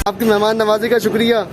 आपकी मेहमान नवाजी का शुक्रिया।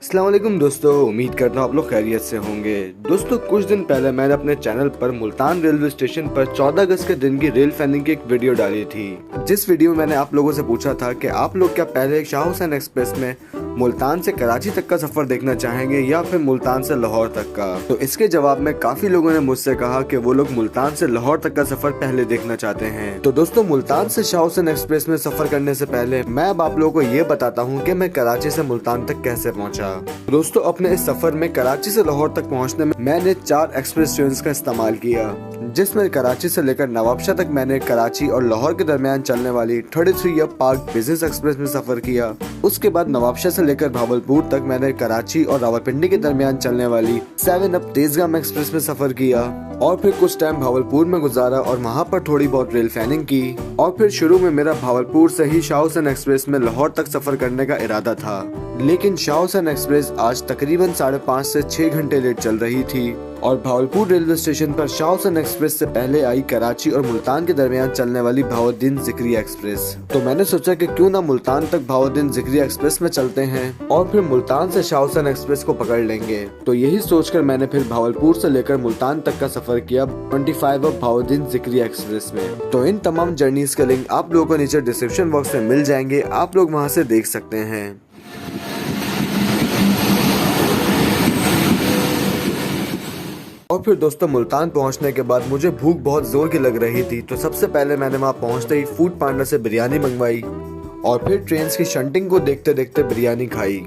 अस्सलाम वालेकुम दोस्तों, उम्मीद करता हूँ आप लोग खैरियत से होंगे। दोस्तों कुछ दिन पहले मैंने अपने चैनल पर मुल्तान रेलवे स्टेशन पर 14 अगस्त के दिन की रेल फैनिंग की एक वीडियो डाली थी। जिस वीडियो में मैंने आप लोगों से पूछा था कि आप लोग क्या पहले शाह हुसैन एक्सप्रेस में मुल्तान से कराची तक का सफर देखना चाहेंगे या फिर मुल्तान से लाहौर तक का। तो इसके जवाब में काफी लोगों ने मुझसे कहा कि वो लोग मुल्तान से लाहौर तक का सफर पहले देखना चाहते हैं। तो दोस्तों मुल्तान से शाह हुसैन एक्सप्रेस में सफर करने से पहले मैं अब आप लोगों को ये बताता हूँ कि मैं कराची से मुल्तान तक कैसे पहुँचा। दोस्तों अपने इस सफर में कराची से लाहौर तक पहुँचने में मैंने 4 एक्सप्रेस ट्रेन का इस्तेमाल किया, जिसमें कराची से लेकर नवाबशाह तक मैंने कराची और लाहौर के दरमियान चलने वाली 33 अप पार्क बिजनेस एक्सप्रेस में सफर किया। उसके बाद नवाबशाह से लेकर भावलपुर तक मैंने कराची और रावलपिंडी के दरमियान चलने वाली 7 अप तेजगाम एक्सप्रेस में सफर किया और फिर कुछ टाइम भावलपुर में गुजारा और वहाँ पर थोड़ी बहुत रेल फैनिंग की। और फिर शुरू में मेरा भावलपुर से ही शाह हुसैन एक्सप्रेस में लाहौर तक सफर करने का इरादा था, लेकिन शाह हुसैन एक्सप्रेस आज तकरीबन 5.5 से 6 घंटे लेट चल रही थी और भावलपुर रेलवे स्टेशन पर शाह हुसैन एक्सप्रेस से पहले आई कराची और मुल्तान के दरमियान चलने वाली भावुद्दीन जिक्रिया एक्सप्रेस। तो मैंने सोचा कि क्यों ना मुल्तान तक भावुद्दीन जिक्रिया एक्सप्रेस में चलते हैं और फिर मुल्तान से शाह हुसैन एक्सप्रेस को पकड़ लेंगे। तो यही सोचकर मैंने फिर भावलपुर से लेकर मुल्तान तक का सफर किया 25 अप भावुद्दीन जिक्रिया एक्सप्रेस में। तो इन तमाम जर्नीज के लिंक आप लोगों को नीचे डिस्क्रिप्शन बॉक्स में मिल जाएंगे, आप लोग वहाँ से देख सकते हैं। और फिर दोस्तों मुल्तान पहुंचने के बाद मुझे भूख बहुत जोर की लग रही थी, तो सबसे पहले मैंने वहां पहुंचते ही फूड पांडा से बिरयानी मंगवाई और फिर ट्रेन की शंटिंग को देखते देखते बिरयानी खाई।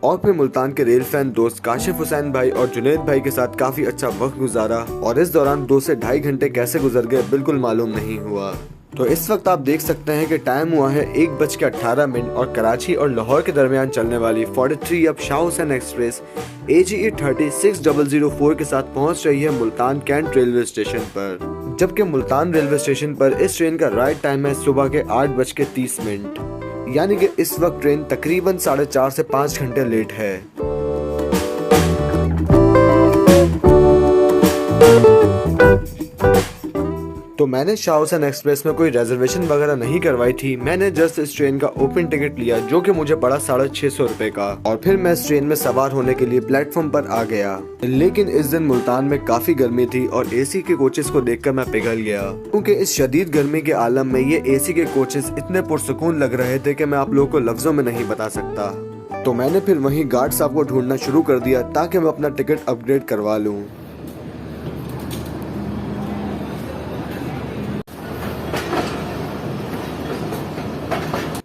और फिर मुल्तान के रेल फैन दोस्त काशिफ हुसैन भाई और जुनेद भाई के साथ काफी अच्छा वक्त गुजारा और इस दौरान 2 से 2.5 घंटे कैसे गुजर गए बिल्कुल मालूम नहीं हुआ। तो इस वक्त आप देख सकते हैं कि टाइम हुआ है 1:18 और कराची और लाहौर के दरमियान चलने वाली 43 up Shah Hussain express AGE 36004 के साथ पहुंच रही है मुल्तान कैंट रेलवे स्टेशन पर, जबकि मुल्तान रेलवे स्टेशन पर इस ट्रेन का राइट टाइम है सुबह के 8:30, यानी कि इस वक्त ट्रेन तकरीबन 4.5 से 5 घंटे लेट है। तो मैंने शाह हुसैन एक्सप्रेस में कोई रिजर्वेशन वगैरह नहीं करवाई थी, मैंने जस्ट इस ट्रेन का ओपन टिकट लिया जो कि मुझे पड़ा 650 रुपए का और फिर मैं इस ट्रेन में सवार होने के लिए प्लेटफॉर्म पर आ गया। लेकिन इस दिन मुल्तान में काफी गर्मी थी और एसी के कोचेस को देखकर मैं पिघल गया, क्योंकि इस शदीद गर्मी के आलम में ये एसी के कोचेस इतने पुरसुकून लग रहे थे कि मैं आप लोगों को लफ्जों में नहीं बता सकता। तो मैंने फिर वहीं गार्ड साहब को ढूंढना शुरू कर दिया ताकि मैं अपना टिकट अपग्रेड करवा लूँ।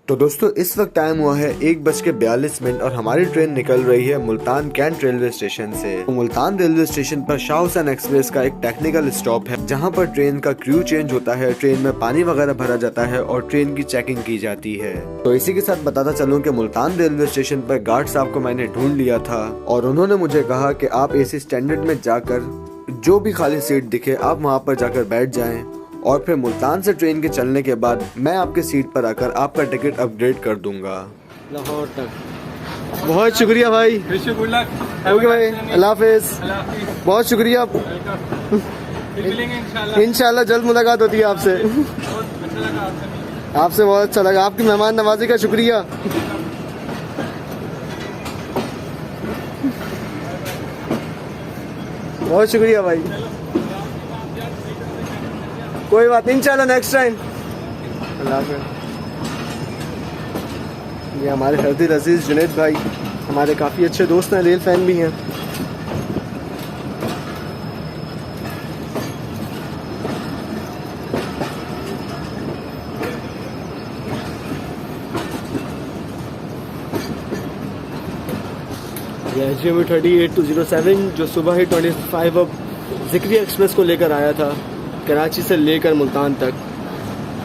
तो दोस्तों इस वक्त टाइम हुआ है 1:42 और हमारी ट्रेन निकल रही है मुल्तान कैंट रेलवे स्टेशन से। तो मुल्तान रेलवे स्टेशन पर शाह हुसैन एक्सप्रेस का एक टेक्निकल स्टॉप है जहां पर ट्रेन का क्रू चेंज होता है, ट्रेन में पानी वगैरह भरा जाता है और ट्रेन की चेकिंग की जाती है। तो इसी के साथ बताता चलूं कि मुल्तान रेलवे स्टेशन पर गार्ड साहब को मैंने ढूंढ लिया था और उन्होंने मुझे कहा कि आप AC स्टैंडर्ड में जाकर जो भी खाली सीट दिखे आप वहाँ पर जाकर बैठ जाएं और फिर मुल्तान से ट्रेन के चलने के बाद मैं आपके सीट पर आकर आपका टिकट अपग्रेड कर दूंगा लाहौर तक। बहुत शुक्रिया भाई। ओके भाई, अल्लाह हाफिज। बहुत शुक्रिया। इंशाल्लाह जल्द मुलाकात होती है आपसे। आपसे बहुत अच्छा लगा, आपकी मेहमान नवाजी का शुक्रिया। बहुत शुक्रिया भाई, कोई बात नहीं, इंशाल्लाह नेक्स्ट टाइम। अल्लाह हाफ़िज़। ये हमारे हरदिल अजीज़ जुनैद भाई हमारे काफ़ी अच्छे दोस्त हैं, रेल फ़ैन भी हैं। SGMU 38-07 जो सुबह ही 25 अब ज़िक्रिया एक्सप्रेस को लेकर आया था कराची से लेकर मुल्तान तक,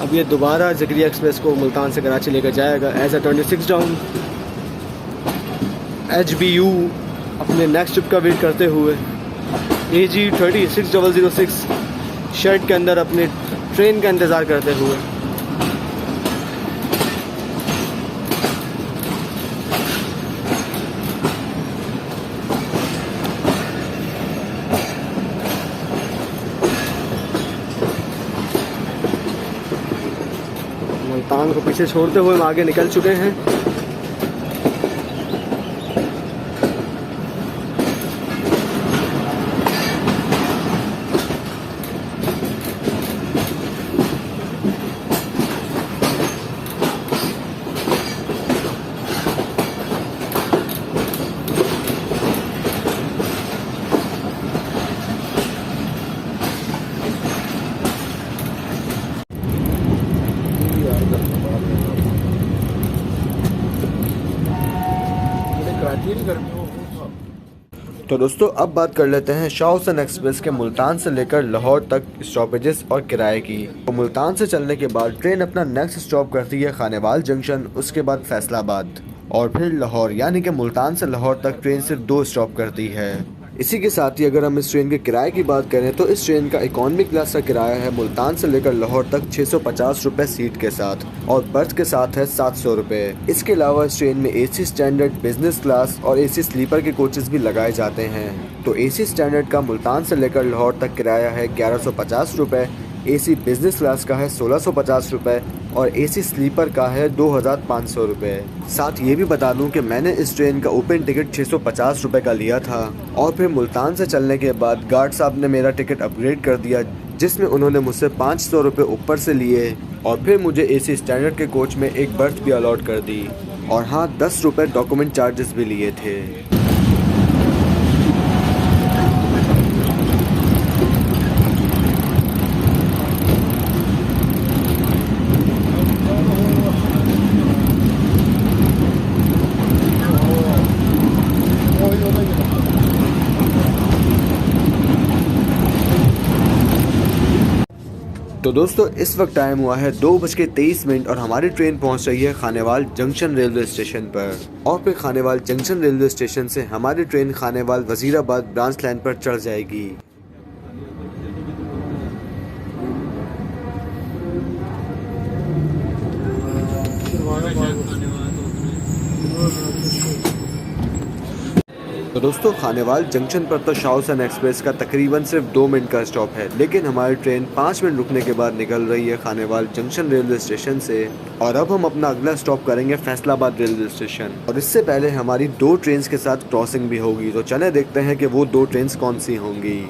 अब ये दोबारा ज़िक्रिया एक्सप्रेस को मुल्तान से कराची लेकर जाएगा एज अ 26 डाउन। HBU अपने नेक्स्ट ट्रिप का वेट करते हुए AG 36006 शर्ट के अंदर अपने ट्रेन का इंतज़ार करते हुए। मुल्तान को पीछे छोड़ते हुए हम आगे निकल चुके हैं। तो दोस्तों अब बात कर लेते हैं शाह हुसैन एक्सप्रेस के मुल्तान से लेकर लाहौर तक स्टॉपेजेस और किराए की। तो मुल्तान से चलने के बाद ट्रेन अपना नेक्स्ट स्टॉप करती है खानेवाल जंक्शन, उसके बाद फैसलाबाद और फिर लाहौर, यानी कि मुल्तान से लाहौर तक ट्रेन सिर्फ 2 स्टॉप करती है। इसी के साथ ही अगर हम इस ट्रेन के किराए की बात करें तो इस ट्रेन का इकोनॉमी क्लास का किराया है मुल्तान से लेकर लाहौर तक 650 रुपए सीट के साथ और बर्थ के साथ है 700 रुपए। इसके अलावा इस ट्रेन में AC स्टैंडर्ड, बिजनेस क्लास और AC स्लीपर के कोचेस भी लगाए जाते हैं। तो AC स्टैंडर्ड का मुल्तान से लेकर लाहौर तक किराया है 1150 रुपए, AC बिजनेस क्लास का है 1650 रुपए और AC स्लीपर का है 2500 रुपए। साथ ये भी बता दूं कि मैंने इस ट्रेन का ओपन टिकट 650 रुपए का लिया था और फिर मुल्तान से चलने के बाद गार्ड साहब ने मेरा टिकट अपग्रेड कर दिया, जिसमें उन्होंने मुझसे 500 रुपए ऊपर से लिए और फिर मुझे AC स्टैंडर्ड के कोच में एक बर्थ भी अलॉट कर दी और हाँ 10 रुपए डॉक्यूमेंट चार्जेस भी लिए थे। तो दोस्तों इस वक्त टाइम हुआ है 2:23 और हमारी ट्रेन पहुंच रही है खानेवाल जंक्शन रेलवे स्टेशन पर और फिर खानेवाल जंक्शन रेलवे स्टेशन से हमारी train Khanewal Wazirabad branch line पर चढ़ जाएगी। तो दोस्तों खानेवाल जंक्शन पर तो शाह हुसैन एक्सप्रेस का तकरीबन सिर्फ 2 मिनट का स्टॉप है, लेकिन हमारी ट्रेन 5 मिनट रुकने के बाद निकल रही है खानेवाल जंक्शन रेलवे स्टेशन से और अब हम अपना अगला स्टॉप करेंगे फैसलाबाद रेलवे स्टेशन। और इससे पहले हमारी 2 ट्रेन के साथ क्रॉसिंग भी होगी, तो चले देखते हैं कि वो 2 ट्रेन कौन सी होंगी।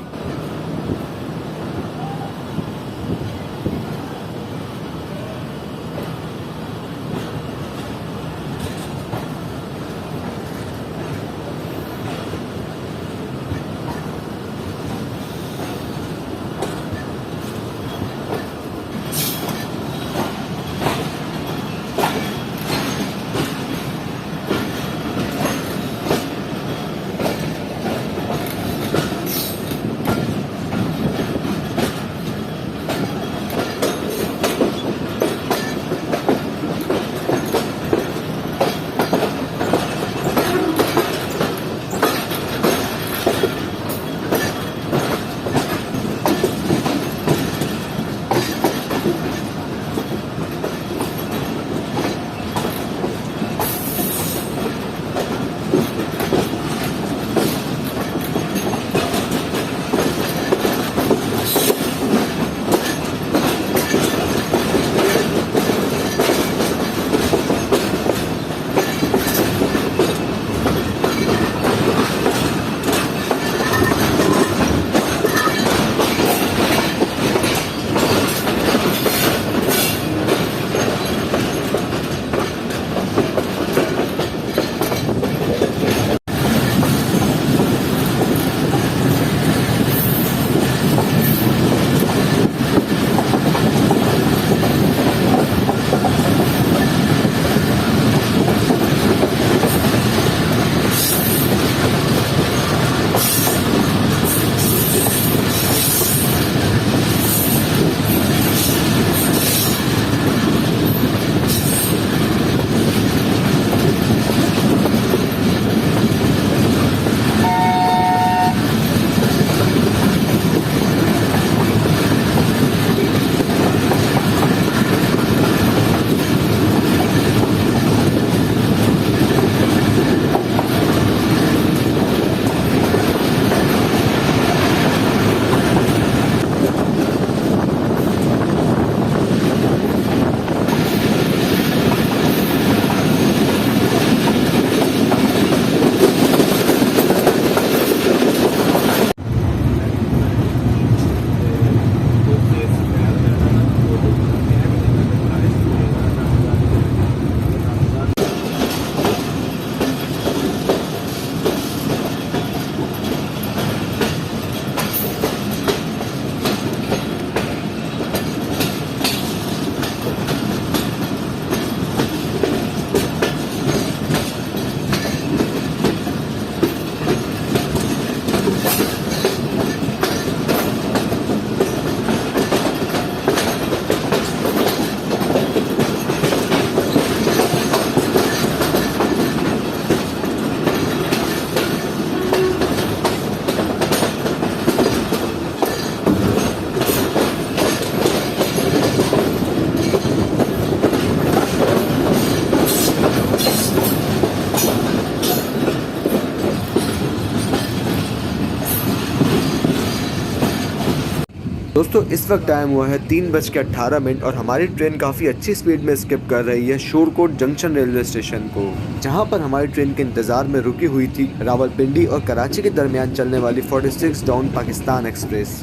दोस्तों इस वक्त टाइम हुआ है 3:18 और हमारी ट्रेन काफ़ी अच्छी स्पीड में स्किप कर रही है शोरकोट जंक्शन रेलवे स्टेशन को, जहां पर हमारी ट्रेन के इंतजार में रुकी हुई थी रावलपिंडी और कराची के दरमियान चलने वाली 46 डाउन पाकिस्तान एक्सप्रेस।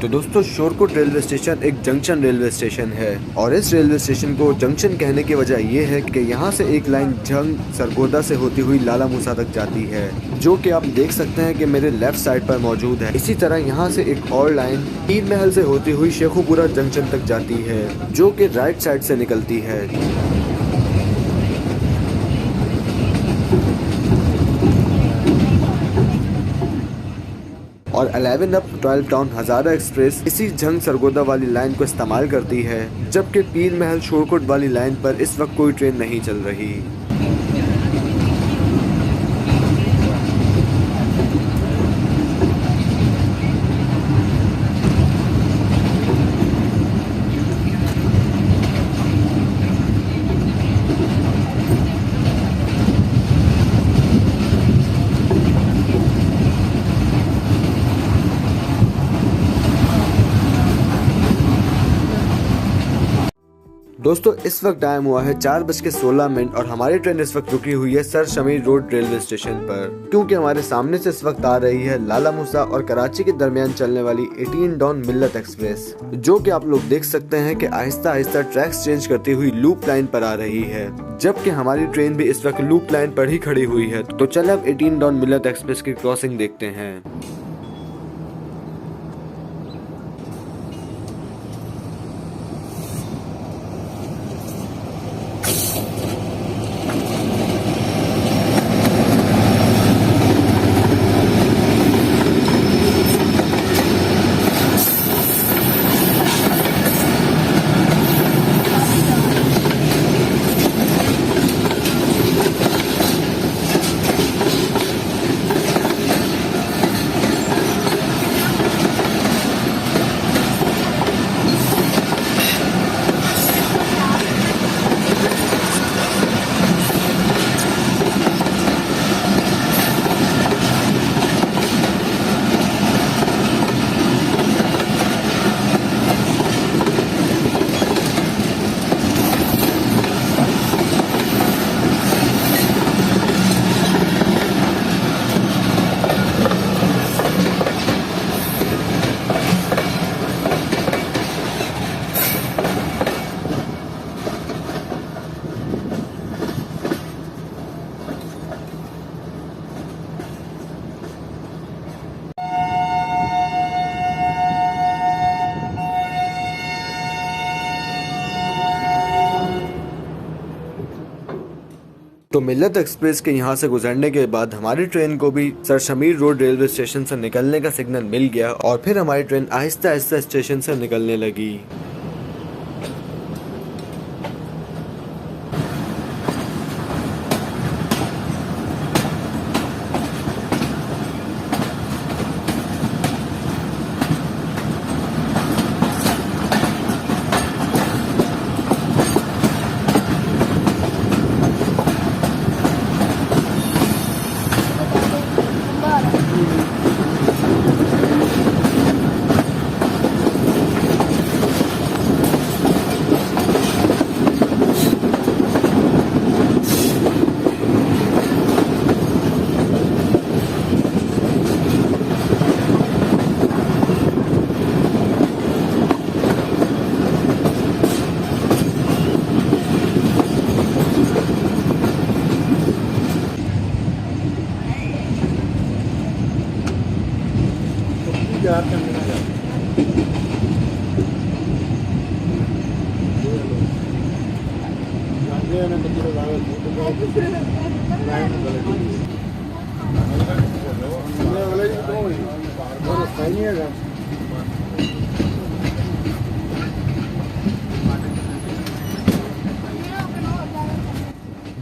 तो दोस्तों शोरकोट रेलवे स्टेशन एक जंक्शन रेलवे स्टेशन है और इस रेलवे स्टेशन को जंक्शन कहने की वजह ये है कि यहाँ से एक लाइन झंग सरगोदा से होती हुई लाला मूसा तक जाती है, जो कि आप देख सकते हैं कि मेरे लेफ्ट साइड पर मौजूद है। इसी तरह यहाँ से एक और लाइन पीर महल से होती हुई शेखुपुरा जंक्शन तक जाती है, जो कि राइट साइड से निकलती है। और 11 अप 12 डाउन हजारा एक्सप्रेस इसी झंग सरगोदा वाली लाइन को इस्तेमाल करती है, जबकि पीर महल शोरकोट वाली लाइन पर इस वक्त कोई ट्रेन नहीं चल रही। दोस्तों इस वक्त टाइम हुआ है 4:16 और हमारी ट्रेन इस वक्त रुकी हुई है sir Shamir road railway station पर, क्योंकि हमारे सामने से इस वक्त आ रही है लाला मूसा और कराची के दरमियान चलने वाली 18 डाउन मिल्लत एक्सप्रेस, जो कि आप लोग देख सकते हैं कि आहिस्ता आहिस्ता ट्रैक्स चेंज करती हुई लूप लाइन पर आ रही है, जबकि हमारी ट्रेन भी इस वक्त लूप लाइन पर ही खड़ी हुई है। तो चले अब 18 डाउन मिल्लत एक्सप्रेस की क्रॉसिंग देखते हैं। तो मिल्लत एक्सप्रेस के यहाँ से गुजरने के बाद हमारी ट्रेन को भी sir Shamir road railway station से निकलने का सिग्नल मिल गया और फिर हमारी ट्रेन आहिस्ता आहिस्ता स्टेशन से निकलने लगी।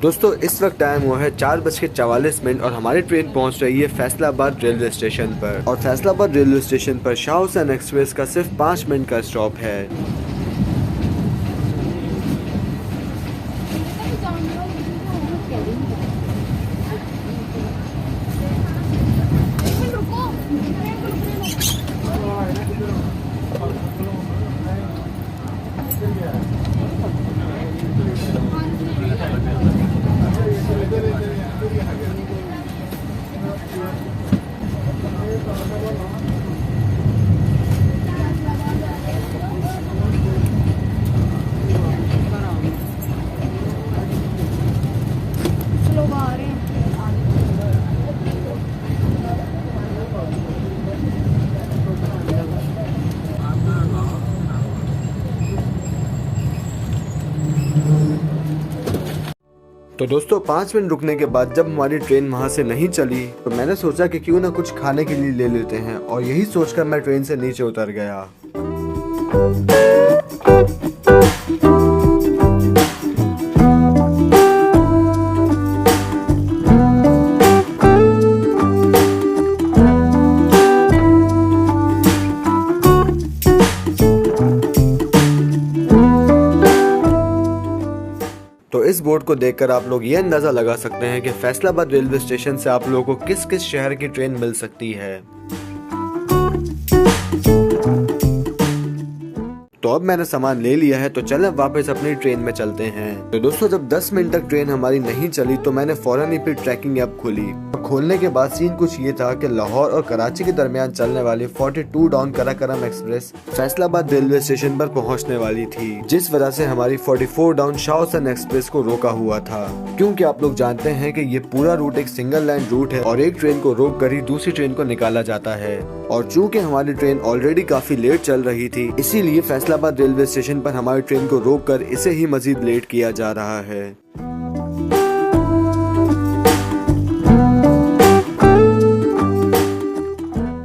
दोस्तों इस वक्त टाइम हुआ है 4:44 और हमारी ट्रेन पहुंच रही है फैसलाबाद रेलवे स्टेशन पर। और फैसलाबाद रेलवे स्टेशन पर शाह हुसैन एक्सप्रेस का सिर्फ 5 मिनट का स्टॉप है। लोग आ रहे हैं। तो दोस्तों 5 मिनट रुकने के बाद जब हमारी ट्रेन वहां से नहीं चली तो मैंने सोचा कि क्यों ना कुछ खाने के लिए ले लेते हैं, और यही सोचकर मैं ट्रेन से नीचे उतर गया। तो इस बोर्ड को देखकर आप लोग ये अंदाजा लगा सकते हैं कि फैसलाबाद रेलवे स्टेशन से आप लोगों को किस किस शहर की ट्रेन मिल सकती है। तो अब मैंने सामान ले लिया है, तो चलें वापस अपनी ट्रेन में चलते हैं। तो दोस्तों जब 10 मिनट तक ट्रेन हमारी नहीं चली तो मैंने फौरन ही फिर ट्रैकिंग ऐप खोली। खोलने के बाद सीन कुछ ये था कि लाहौर और कराची के दरमियान चलने वाली 42 down Karakoram express Faisalabad railway station पर पहुंचने वाली थी, जिस वजह से हमारी 44 डाउन शाह हुसैन एक्सप्रेस को रोका हुआ था। क्योंकि आप लोग जानते हैं कि ये पूरा रूट एक सिंगल लाइन रूट है और एक ट्रेन को रोक कर ही दूसरी ट्रेन को निकाला जाता है। और चूंकि हमारी ट्रेन ऑलरेडी काफी लेट चल रही थी, इसीलिए फैसलाबाद रेलवे स्टेशन पर हमारी ट्रेन को रोककर इसे ही मजीद लेट किया जा रहा है।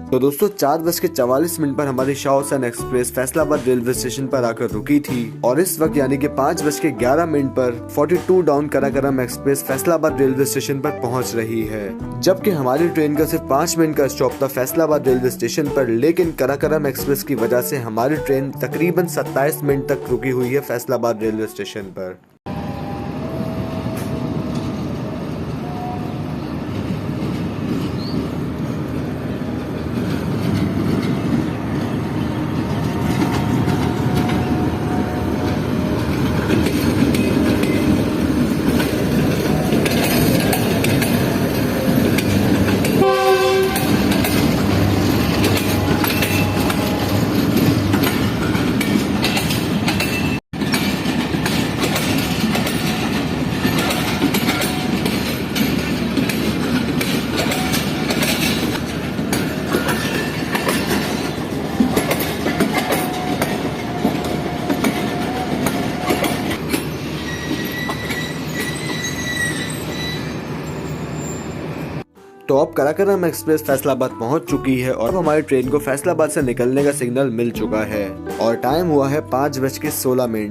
तो दोस्तों 4:44 पर हमारी Shah Hussain express Faisalabad railway station पर आकर रुकी थी, और इस वक्त यानी कि 5:11 पर 42 down Karakoram express Faisalabad railway station पर पहुंच रही है। जबकि हमारी ट्रेन का सिर्फ 5 मिनट का स्टॉप था फैसलाबाद रेलवे स्टेशन पर, लेकिन कराकरम एक्सप्रेस की वजह से हमारी ट्रेन तकरीबन 27 मिनट तक रुकी हुई है फैसलाबाद रेलवे स्टेशन पर। तो अब कराकरम एक्सप्रेस फैसलाबाद पहुंच चुकी है और अब हमारी ट्रेन को फैसलाबाद से निकलने का सिग्नल मिल चुका है और टाइम हुआ है 5:16।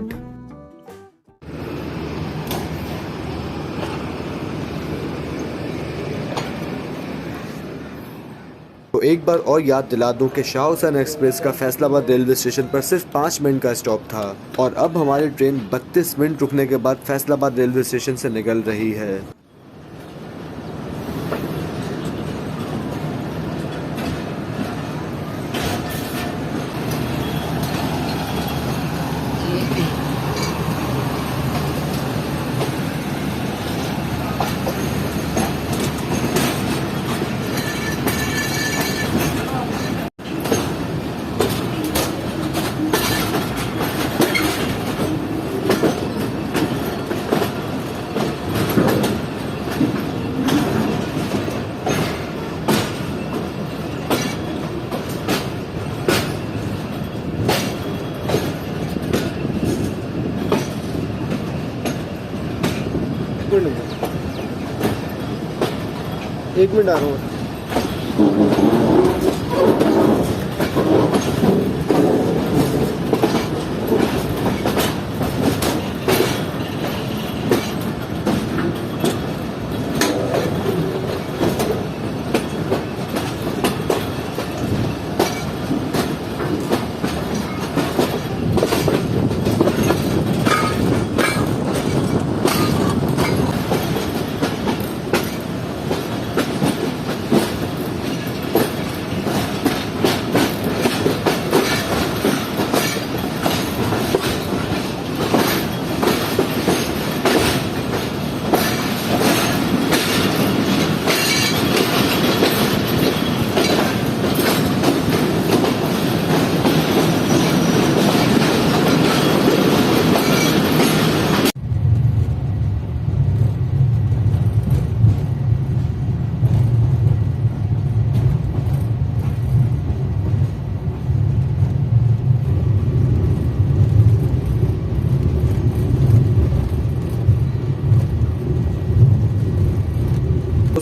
तो एक बार और याद दिला दूं कि शाह हुसैन एक्सप्रेस का फैसलाबाद रेलवे स्टेशन पर सिर्फ 5 मिनट का स्टॉप था और अब हमारी ट्रेन 32 मिनट रुकने के बाद फैसलाबाद रेलवे स्टेशन से निकल रही है। एक मिनट आ रहा हूँ।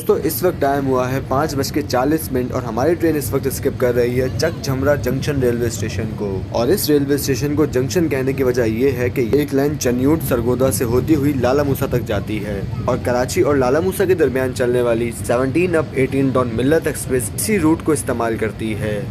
दोस्तों इस वक्त टाइम हुआ है 5:40 और हमारी ट्रेन इस वक्त स्किप कर रही है चक झमरा जंक्शन रेलवे स्टेशन को। और इस रेलवे स्टेशन को जंक्शन कहने की वजह ये है कि एक लाइन चन्यूट सरगोदा से होती हुई लाला मूसा तक जाती है और कराची और लाला मूसा के दरमियान चलने वाली 17 अप 18 डाउन मिल्लत एक्सप्रेस इसी रूट को इस्तेमाल करती है।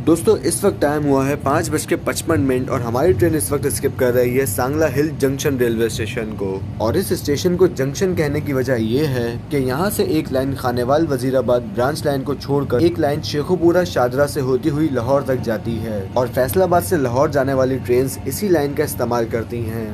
दोस्तों इस वक्त टाइम हुआ है 5:55 और हमारी ट्रेन इस वक्त स्किप कर रही है सांगला हिल जंक्शन रेलवे स्टेशन को। और इस स्टेशन को जंक्शन कहने की वजह ये है कि यहाँ से एक line Khanewal Wazirabad branch line को छोड़कर एक लाइन शेखुपुरा शादरा से होती हुई लाहौर तक जाती है और फैसलाबाद से लाहौर जाने वाली ट्रेन इसी लाइन का इस्तेमाल करती हैं।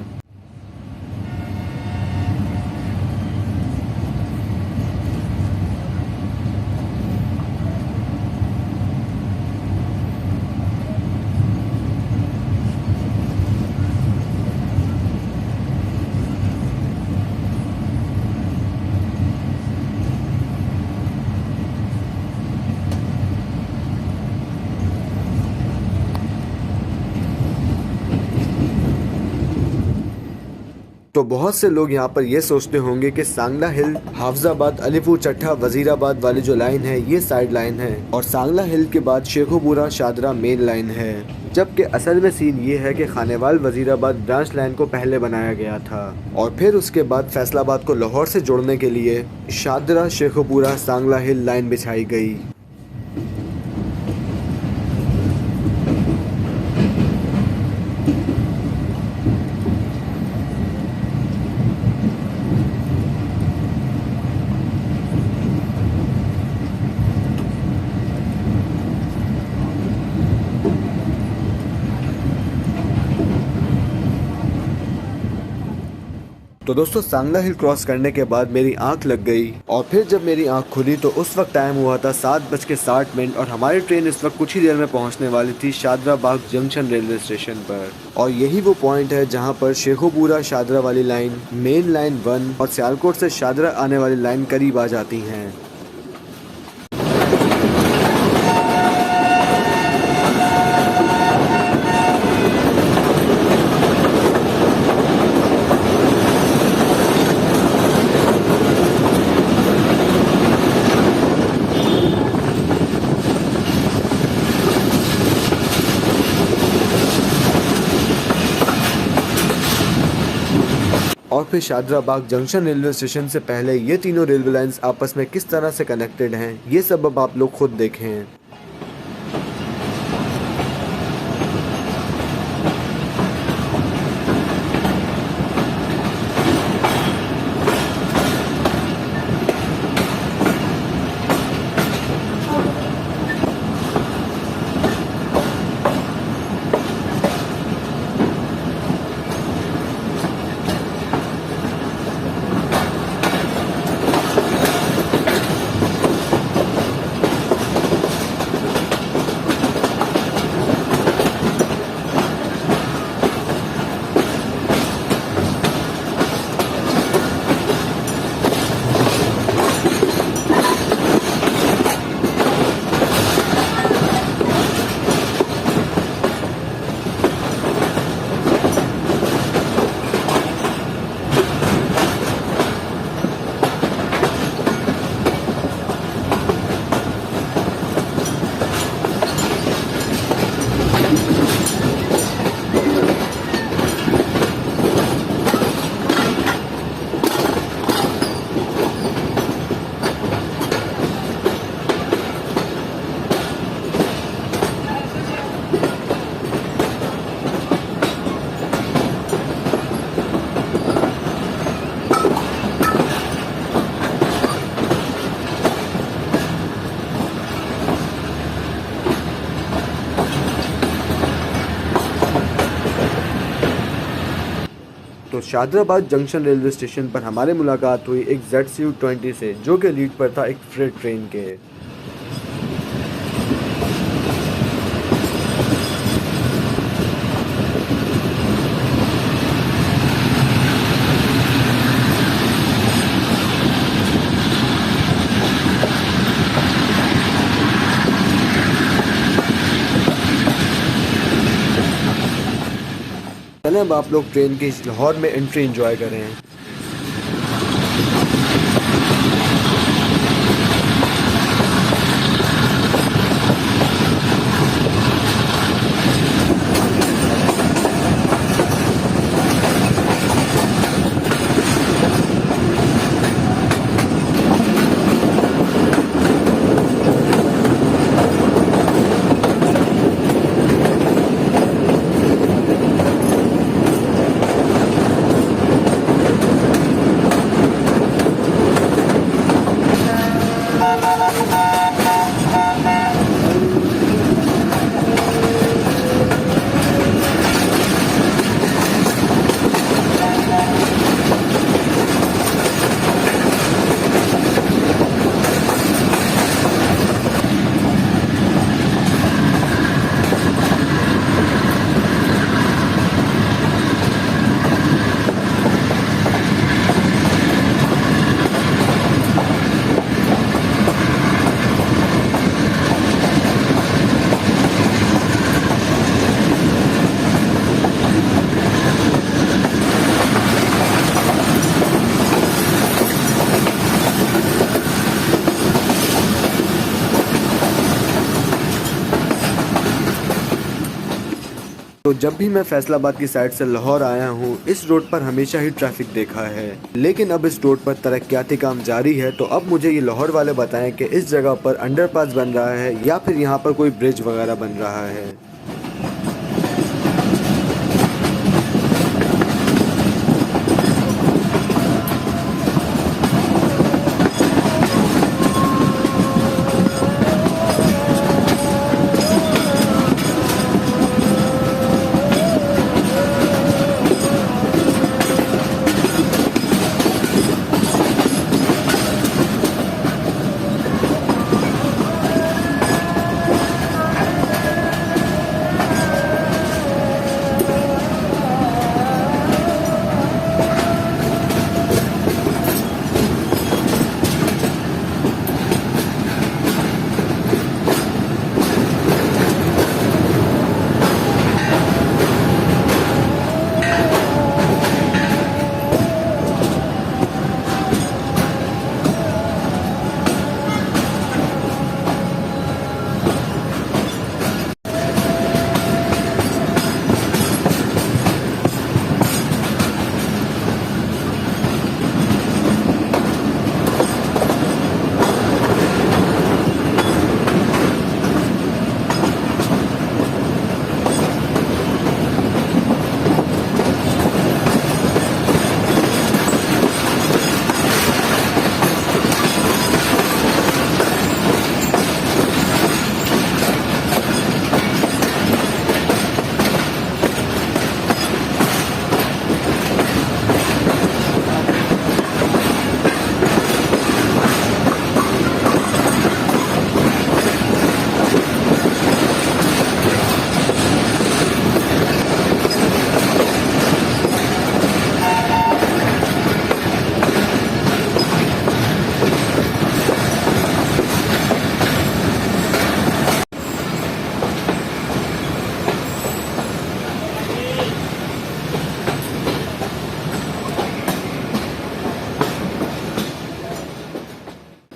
तो बहुत से लोग यहाँ पर ये सोचते होंगे कि सांगला हिल हाफजाबाद अलीपुर चट्टा वजीराबाद वाली जो लाइन है ये साइड लाइन है और सांगला हिल के बाद शेखुपुरा शादरा मेन लाइन है, जबकि असल में सीन ये है कि खानेवाल वजीराबाद ब्रांच लाइन को पहले बनाया गया था और फिर उसके बाद फैसलाबाद को लाहौर से जोड़ने के लिए शादरा शेखुपुरा सांगला हिल लाइन बिछाई गई। तो दोस्तों सांगला हिल क्रॉस करने के बाद मेरी आंख लग गई और फिर जब मेरी आंख खुली तो उस वक्त टाइम हुआ था 7:60 और हमारी ट्रेन इस वक्त कुछ ही देर में पहुंचने वाली थी शादरा बाग जंक्शन रेलवे स्टेशन पर। और यही वो पॉइंट है जहां पर शेखुपुरा शादरा वाली लाइन, मेन लाइन 1 और सियालकोट से शादरा आने वाली लाइन करीब आ जाती हैं। और फिर शादरा बाग जंक्शन रेलवे स्टेशन से पहले ये तीनों रेलवे लाइंस आपस में किस तरह से कनेक्टेड हैं, ये सब अब आप लोग खुद देखें। तो शादराबाद जंक्शन रेलवे स्टेशन पर हमारी मुलाकात हुई एक ZCU20 से, जो कि लीड पर था एक फ्रेट ट्रेन के। चलें अब आप लोग ट्रेन की लाहौर में एंट्री एंजॉय करें। तो जब भी मैं फैसलाबाद की साइड से लाहौर आया हूँ, इस रोड पर हमेशा ही ट्रैफिक देखा है, लेकिन अब इस रोड पर तरक्याती काम जारी है। तो अब मुझे ये लाहौर वाले बताएं कि इस जगह पर अंडरपास बन रहा है या फिर यहाँ पर कोई ब्रिज वगैरह बन रहा है।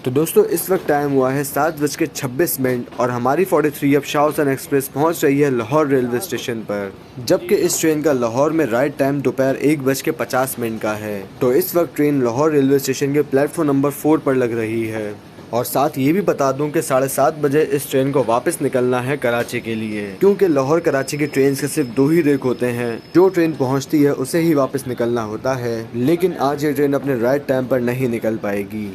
तो दोस्तों इस वक्त टाइम हुआ है 7:26 और हमारी 43 अब शाहसन एक्सप्रेस पहुंच रही है लाहौर रेलवे स्टेशन पर, जबकि इस ट्रेन का लाहौर में राइट टाइम दोपहर 1:50 का है। तो इस वक्त ट्रेन लाहौर रेलवे स्टेशन के प्लेटफॉर्म नंबर 4 पर लग रही है। और साथ ये भी बता दूं कि 7:30 बजे इस ट्रेन को वापस निकलना है कराची के लिए, क्योंकि लाहौर कराची की ट्रेन के सिर्फ 2 ही रेक होते हैं। जो ट्रेन पहुंचती है उसे ही वापस निकलना होता है, लेकिन आज ये ट्रेन अपने राइट टाइम पर नहीं निकल पाएगी।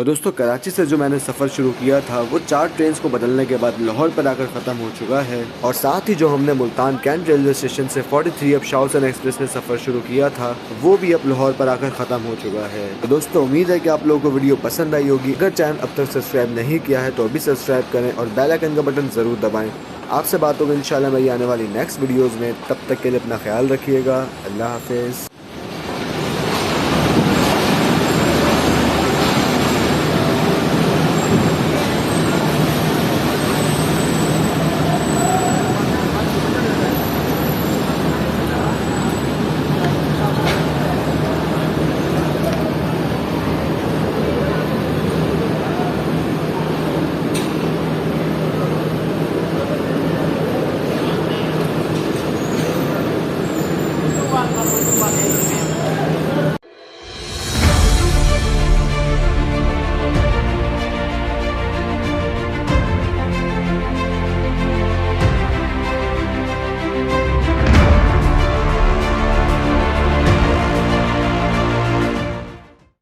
तो दोस्तों कराची से जो मैंने सफ़र शुरू किया था वो 4 ट्रेन को बदलने के बाद लाहौर पर आकर ख़त्म हो चुका है। और साथ ही जो हमने मुल्तान कैंट रेलवे स्टेशन से 43 अब शाह हुसैन एक्सप्रेस में सफ़र शुरू किया था वो भी अब लाहौर पर आकर ख़त्म हो चुका है। तो दोस्तों उम्मीद है कि आप लोगों को वीडियो पसंद आई होगी। अगर चैनल अब तक सब्सक्राइब नहीं किया है तो अभी सब्सक्राइब करें और बेल आइकन का बटन ज़रूर दबाएँ। आपसे बात होगी इंशाल्लाह मेरी आने वाली नेक्स्ट वीडियोज़ में। तब तक के लिए अपना ख्याल रखिएगा। अल्लाह हाफिज़।